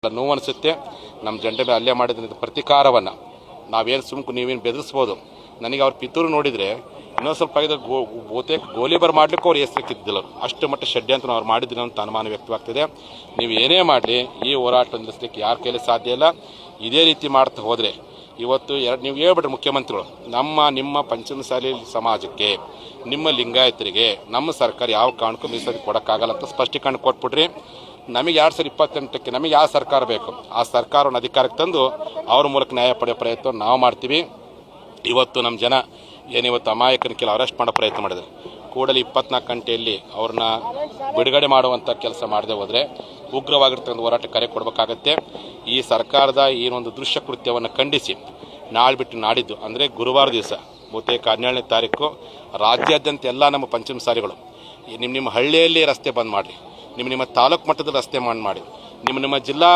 ನೋವು ಅನಿಸುತ್ತೆ. ನಮ್ಮ ಜನರ ಮೇಲೆ ಹಲ್ಲೆ ಮಾಡಿದ ಪ್ರತಿಕಾರವನ್ನು ನಾವೇನು ಸುಮ್ಕು ನೀವೇನು ಬೆದರಿಸ್ಬೋದು. ನನಗೆ ಅವ್ರ ಪಿತೂರು ನೋಡಿದರೆ ಇನ್ನೊಂದು ಸ್ವಲ್ಪ ಬಹುತೇಕ ಗೋಲಿಬಾರ್ ಮಾಡಲಿಕ್ಕೂ ಅವ್ರು ಹೆಸರಿಕ್ಕಿದ್ದಿಲ್ಲ. ಅಷ್ಟು ಮಟ್ಟ ಷಡ್ಯಂತ್ರ ಅವ್ರು ಮಾಡಿದ್ರು ಅಂತ ಅನುಮಾನ ವ್ಯಕ್ತವಾಗ್ತಿದೆ. ನೀವು ಏನೇ ಮಾಡಲಿ ಈ ಹೋರಾಟ ನಿಲ್ಲಿಸಲಿಕ್ಕೆ ಯಾರ ಕೈಲಿ ಸಾಧ್ಯ ಇಲ್ಲ. ಇದೇ ರೀತಿ ಮಾಡ್ತಾ ಹೋದರೆ ಇವತ್ತು ನೀವು ಹೇಳ್ಬಿಟ್ರಿ ಮುಖ್ಯಮಂತ್ರಿಗಳು, ನಿಮ್ಮ ಪಂಚಮಸಾಲಿ ಸಮಾಜಕ್ಕೆ, ನಿಮ್ಮ ಲಿಂಗಾಯತರಿಗೆ ನಮ್ಮ ಸರ್ಕಾರ ಯಾವ ಕಾರಣಕ್ಕೂ ಮೀಸಲಾತಿ ಕೊಡೋಕ್ಕಾಗಲ್ಲ ಅಂತ ಸ್ಪಷ್ಟೀಕರಣ ಕೊಟ್ಬಿಟ್ರಿ. ನಮಗೆ 2028ಕ್ಕೆ ನಮಗೆ ಯಾವ ಸರ್ಕಾರ ಬೇಕು ಆ ಸರ್ಕಾರವನ್ನು ಅಧಿಕಾರಕ್ಕೆ ತಂದು ಅವ್ರ ಮೂಲಕ ನ್ಯಾಯ ಪಡೆಯೋ ಪ್ರಯತ್ನ ನಾವು ಮಾಡ್ತೀವಿ. ಇವತ್ತು ನಮ್ಮ ಜನ ಏನಿವತ್ತು ಅಮಾಯಕನ ಕೆಲ ಅರೆಸ್ಟ್ ಮಾಡೋ ಪ್ರಯತ್ನ ಮಾಡಿದ್ರು. ಕೂಡಲೇ 24 ಗಂಟೆಯಲ್ಲಿ ಅವ್ರನ್ನ ಬಿಡುಗಡೆ ಮಾಡುವಂಥ ಕೆಲಸ ಮಾಡದೆ ಹೋದರೆ ಉಗ್ರವಾಗಿರ್ತಕ್ಕಂಥ ಹೋರಾಟ ಕರೆ ಕೊಡಬೇಕಾಗತ್ತೆ. ಈ ಸರ್ಕಾರದ ಈ ಒಂದು ದೃಶ್ಯ ಕೃತ್ಯವನ್ನು ಖಂಡಿಸಿ ನಾಳೆ ಬಿಟ್ಟು ನಾಡಿದ್ದು ಅಂದರೆ ಗುರುವಾರ ದಿವಸ ಬಹುತೇಕ 17ನೇ ತಾರೀಕು ರಾಜ್ಯಾದ್ಯಂತ ಎಲ್ಲ ನಮ್ಮ ಪಂಚಮಸಾಲಿಗಳು ನಿಮ್ಮ ಹಳ್ಳಿಯಲ್ಲಿ ರಸ್ತೆ ಬಂದ್ ಮಾಡಿ, ನಿಮ್ಮ ತಾಲೂಕು ಮಟ್ಟದ ರಸ್ತೆ ಮಾಡಿ, ನಿಮ್ಮ ಜಿಲ್ಲಾ